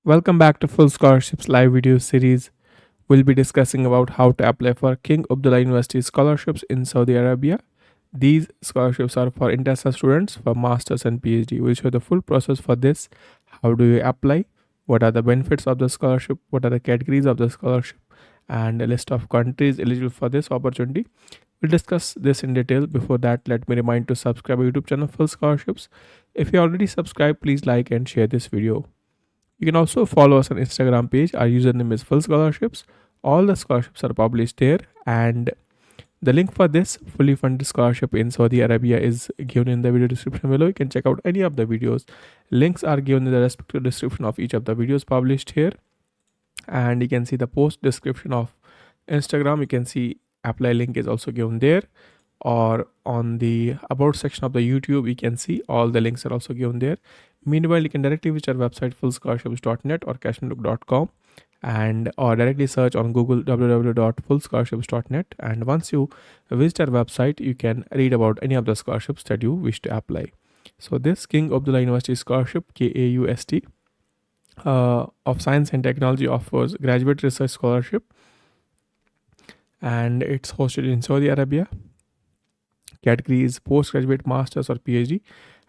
Welcome back to Full Scholarships live video series. We'll be discussing about how to apply for King Abdullah University scholarships in Saudi Arabia. These scholarships are for international students for masters and PhD. We'll show the full process for this. How do you apply? What are the benefits of the scholarship? What are the categories of the scholarship? And a list of countries eligible for this opportunity. We'll discuss this in detail. Before that, let me remind to subscribe our YouTube channel Full Scholarships. If you already subscribed, please like and share this video. You can also follow us on Instagram page. Our username is Full Scholarships. All the scholarships are published there, and the link for this fully funded scholarship in Saudi Arabia is given in the video description below. You can check out any of the videos. Links are given in the respective description of each of the videos published here, and you can see the post description of Instagram. You can see apply link is also given there, or on the about section of the YouTube, you can see all the links are also given there. Meanwhile, you can directly visit our website fullscholarships.net or cashandlook.com, and or directly search on Google www.fullscholarships.net. And once you visit our website, you can read about any of the scholarships that you wish to apply. So this King Abdullah University Scholarship, KAUST, of Science and Technology, offers graduate research scholarship, and it's hosted in Saudi Arabia. Category is postgraduate, masters, or PhD,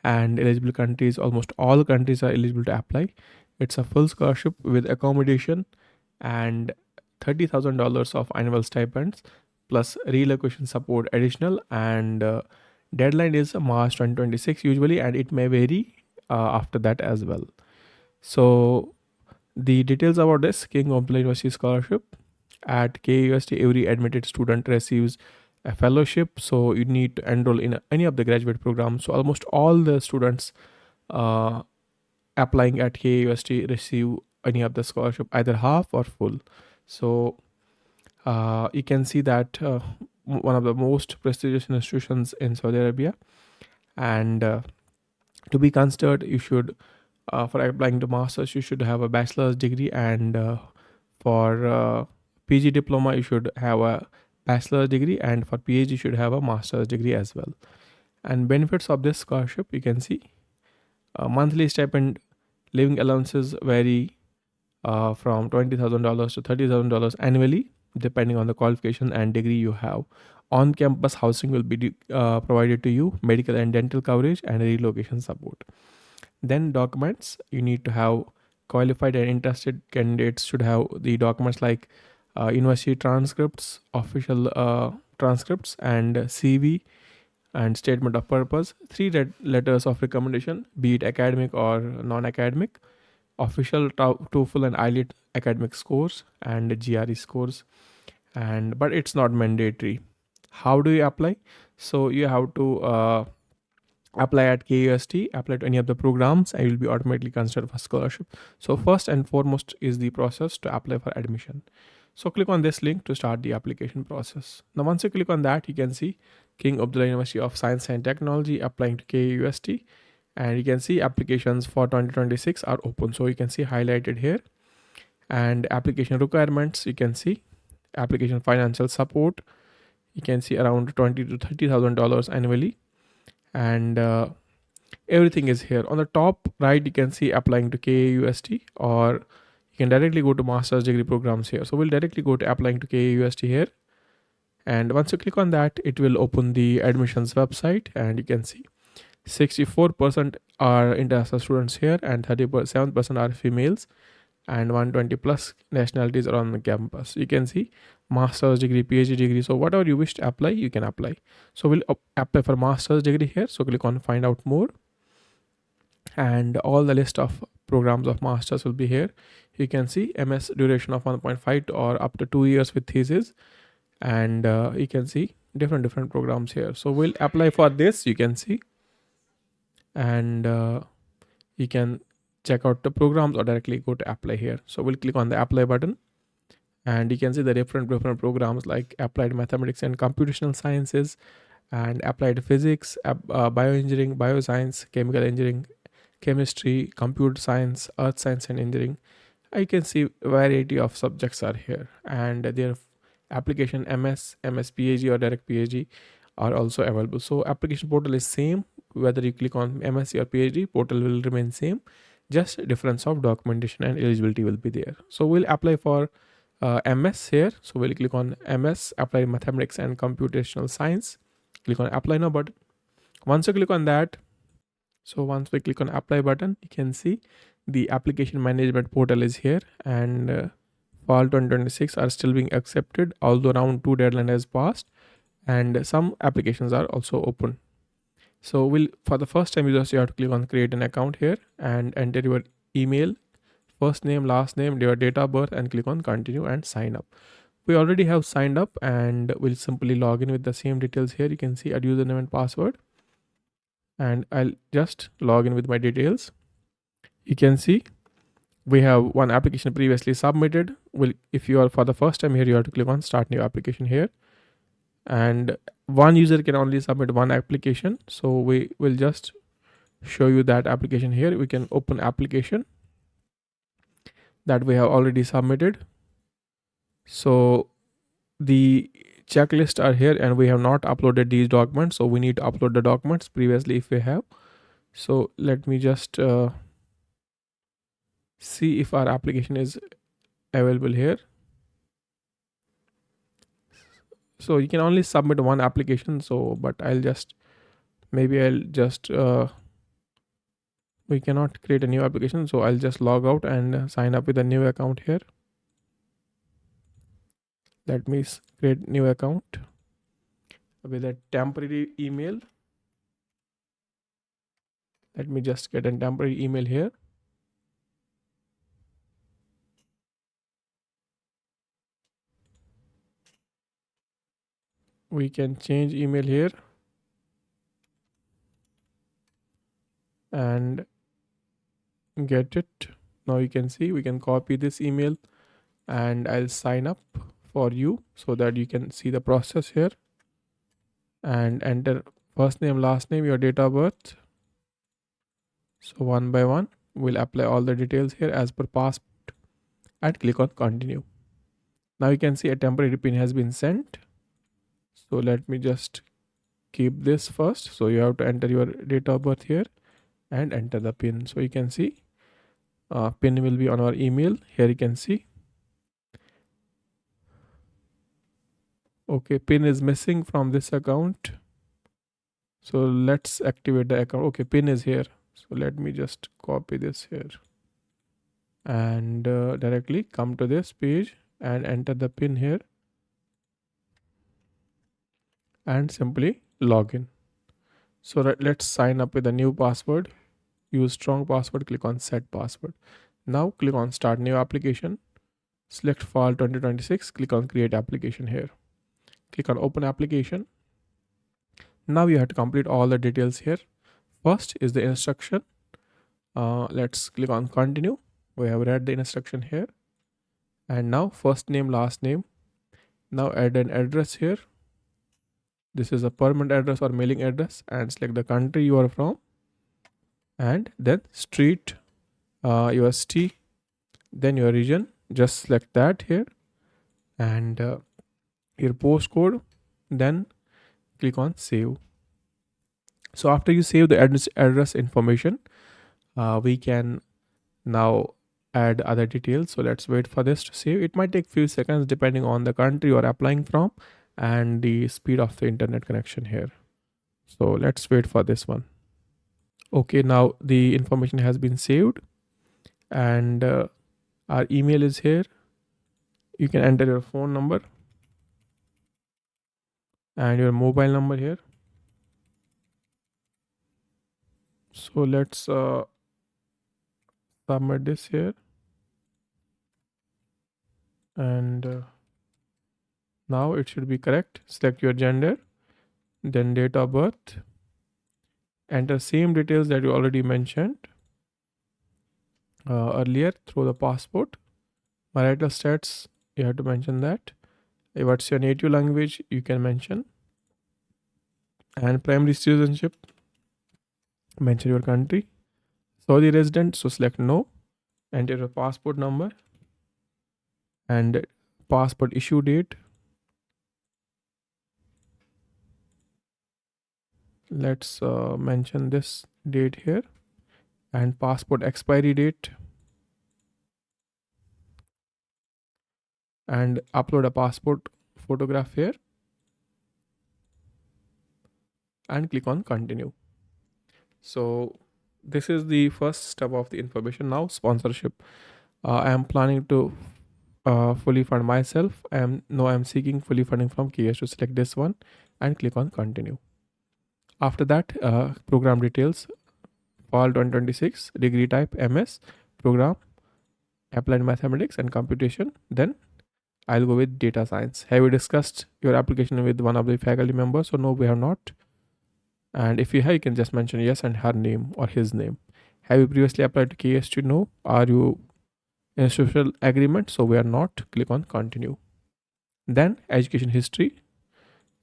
and eligible countries, almost all countries are eligible to apply. It's a full scholarship with accommodation and $30,000 of annual stipends plus relocation support additional, and deadline is March 2026 usually, and it may vary after that as well. So the details about this King Abdullah University Scholarship: at KUST, every admitted student receives a fellowship, so you need to enroll in any of the graduate programs. So almost all the students applying at KUST receive any of the scholarship, either half or full. So you can see that one of the most prestigious institutions in Saudi Arabia, and to be considered, you should for applying to masters, you should have a bachelor's degree, and for PG diploma, you should have a bachelor's degree, and for PhD, you should have a master's degree as well. And benefits of this scholarship, you can see monthly stipend, living allowances vary from $20,000 to $30,000 annually, depending on the qualification and degree you have. On campus housing will be provided to you, medical and dental coverage, and relocation support. Then documents, you need to have qualified and interested candidates should have the documents like university transcripts, official transcripts, and CV and statement of purpose, three letters of recommendation, be it academic or non-academic, official TOEFL and IELTS academic scores, and GRE scores. And but it's not mandatory. How do you apply? So you have to apply at KUST, apply to any of the programs, and you'll be automatically considered for scholarship. So first and foremost is the process to apply for admission. So click on this link to start the application process. Now once you click on that, you can see King Abdullah University of Science and Technology applying to KUST, and you can see applications for 2026 are open. So you can see highlighted here, and application requirements, you can see application financial support, you can see around $20,000 to $30,000 annually, and everything is here. On the top right, you can see applying to KUST, or you can directly go to master's degree programs here. So we'll directly go to applying to KUST here, and once you click on that, it will open the admissions website, and you can see 64% are international students here, and 37% are females, and 120 plus nationalities are on the campus. You can see master's degree, PhD degree. So whatever you wish to apply, you can apply. So we'll apply for master's degree here. So click on find out more, and all the list of programs of masters will be here. You can see MS duration of 1.5 or up to 2 years with thesis, and you can see different programs here. So we'll apply for this, you can see, and you can check out the programs or directly go to apply here. So we'll click on the apply button, and you can see the different programs like applied mathematics and computational sciences, and applied physics, bioengineering, bioscience, chemical engineering, chemistry, computer science, earth science, and engineering. I can see variety of subjects are here, and their application MS PhD or direct PhD are also available. So application portal is same, whether you click on MSc or PhD, portal will remain same, just difference of documentation and eligibility will be there. So we'll apply for MS here. So we'll click on MS, apply mathematics and computational science. Click on apply now button. Once you click on that, so once we click on apply button, you can see the application management portal is here, and fall 2026 are still being accepted, although round 2 deadline has passed and some applications are also open. So we'll, for the first time users, you have to click on create an account here and enter your email, first name, last name, your date of birth, and click on continue and sign up. We already have signed up and we'll simply log in with the same details here. You can see add username and password, and I'll just log in with my details. You can see we have one application previously submitted. Will, if you are for the first time here, you have to click on start new application here, and one user can only submit one application. So we will just show you that application here. We can open application that we have already submitted. So the checklist are here, and we have not uploaded these documents, so we need to upload the documents previously if we have. So let me just see if our application is available here. So you can only submit one application, so but I'll just we cannot create a new application, so I'll just log out and sign up with a new account here. Let me create new account with a temporary email. Let me just get a temporary email here. We can change email here and get it. Now you can see we can copy this email, and I'll sign up for you so that you can see the process here, and enter first name, last name, your date of birth. So one by one we'll apply all the details here as per passport and click on continue. Now you can see a temporary pin has been sent. So let me just keep this first. So you have to enter your date of birth here and enter the pin. So you can see pin will be on our email. Here you can see. Okay, pin is missing from this account. So let's activate the account. Okay, pin is here. So let me just copy this here and directly come to this page and enter the pin here and simply log in. So let's sign up with a new password. Use strong password, click on set password. Now click on start new application. Select fall 2026, click on create application here. Click on open application. Now you have to complete all the details here. First is the instruction. Let's click on continue. We have read the instruction here. And now first name, last name. Now add an address here. This is a permanent address or mailing address, and select the country you are from, and then street, your city, then your region. Just select that here, and your postcode, then click on save. So after you save the address information, we can now add other details. So let's wait for this to save. It might take few seconds depending on the country you are applying from and the speed of the internet connection here. So let's wait for this one. Okay, now the information has been saved, and our email is here. You can enter your phone number and your mobile number here. So let's submit this here, and now it should be correct. Select your gender, then date of birth, enter same details that you already mentioned earlier through the passport. Marital status, you have to mention that. What's your native language, you can mention, and primary citizenship, mention your country. Saudi resident, so select no. Enter your passport number and passport issue date. Let's mention this date here, and passport expiry date, and upload a passport photograph here and click on continue. So this is the first step of the information. Now sponsorship. I am planning to fully fund myself. I'm seeking fully funding from KS to select this one and click on continue. After that, program details, fall 2026, degree type MS, program, applied mathematics and computation. Then I'll go with data science. Have you discussed your application with one of the faculty members? Or no, we have not. And if you have, you can just mention yes and her name or his name. Have you previously applied to KST? No. Are you in a social agreement? So we are not. Click on continue. Then education history.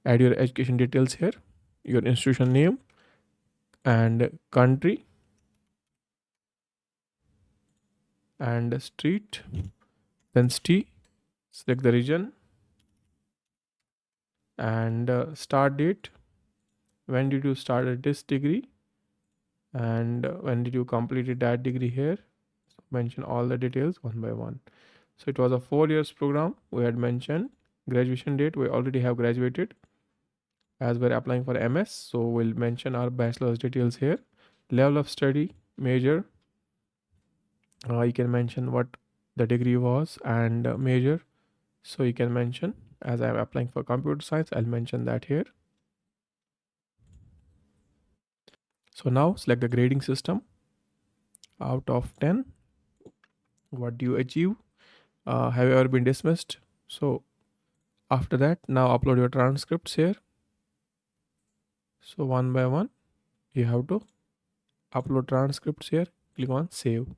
Add your education details here, your institution name and country and street. Then city. Select the region and start date. When did you start this degree? And when did you complete that degree here? Mention all the details one by one. So it was a 4 years program. We had mentioned graduation date. We already have graduated as we're applying for MS. So we'll mention our bachelor's details here. Level of study, major. You can mention what the degree was and major. So you can mention, as I'm applying for computer science, I'll mention that here. So now select the grading system. Out of 10, what do you achieve? Have you ever been dismissed? So after that, now upload your transcripts here. So one by one, you have to upload transcripts here. Click on save.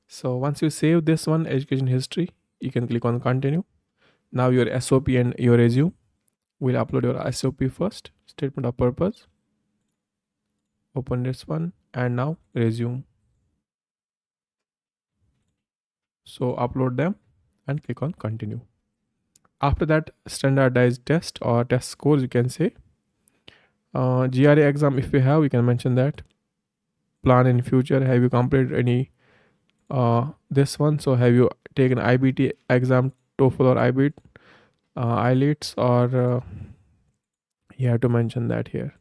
So once you save this one, education history, you can click on continue. Now your SOP and your resume. We'll upload your SOP first. Statement of purpose. Open this one and now resume. So upload them and click on continue. After that, standardized test or test scores, you can say. GRE exam, if you have, you can mention that. Plan in future, have you completed any this one? So have you taken IBT exam, TOEFL or IBT, IELTS, or you have to mention that here.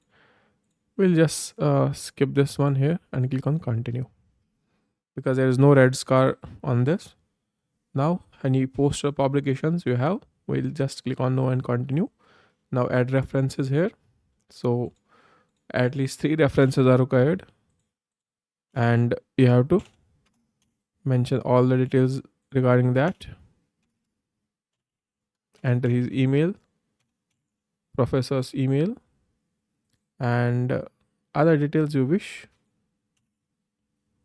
We'll just skip this one here and click on continue because there is no red scar on this. Now any poster publications you have, we'll just click on no and continue. Now add references here. So at least 3 references are required and you have to mention all the details regarding that. Enter his email, professor's email, and other details you wish.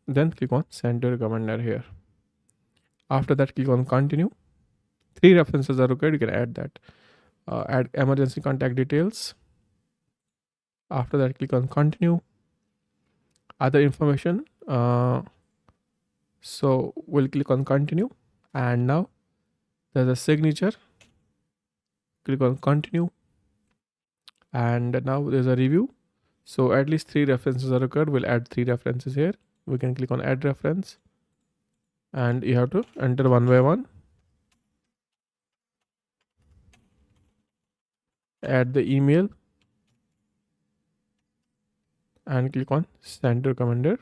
Then click on send to recommender here. After that, click on continue. 3 references are required. You can add that. Add emergency contact details. After that, click on continue. Other information. So we'll click on continue. And now there's a signature. Click on continue. And now there's a review. So at least 3 references are required. We'll add 3 references here. We can click on add reference. And you have to enter one by one. Add the email. And click on send to recommender.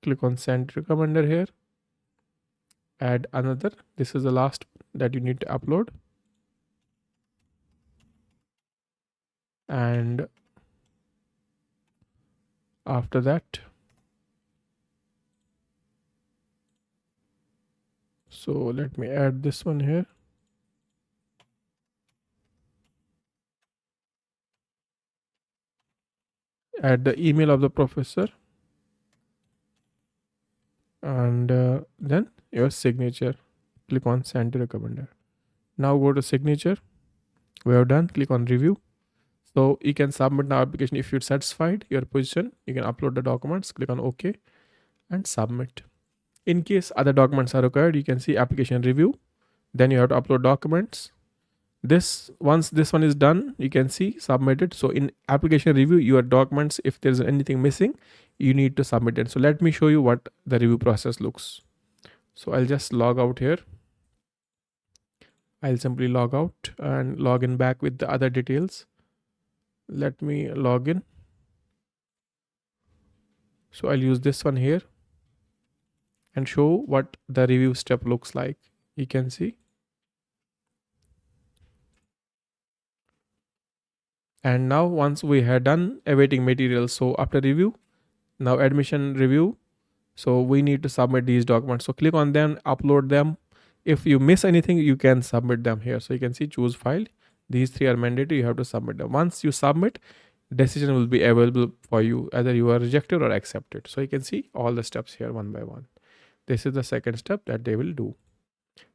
Click on send to recommender here. Add another. This is the last that you need to upload. And after that, so let me add this one here. Add the email of the professor and then your signature. Click on send to recommender. Now go to signature. We have done. Click on review. So you can submit the application if you're satisfied your position. You can upload the documents. Click on OK and submit. In case other documents are required, you can see application review. Then you have to upload documents. This once this one is done, you can see submitted. So in application review, your documents, if there's anything missing, you need to submit it. So let me show you what the review process looks. So I'll just log out here. I'll simply log out and log in back with the other details. Let me log in. So I'll use this one here and show what the review step looks like. You can see. And now once we had done awaiting materials, so after review, now admission review, so we need to submit these documents. So click on them, upload them. If you miss anything, you can submit them here. So you can see choose file. These three are mandatory, you have to submit them. Once you submit, decision will be available for you, either you are rejected or accepted. So you can see all the steps here one by one. This is the second step that they will do.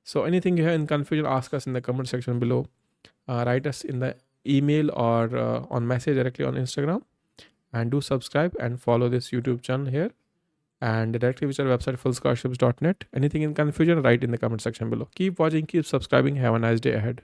So anything you have in confusion, ask us in the comment section below. Write us in the email or on message directly on Instagram, and do subscribe and follow this YouTube channel here, and directly visit our website fullscholarships.net. Anything in confusion, write in the comment section below. Keep watching, keep subscribing. Have a nice day ahead.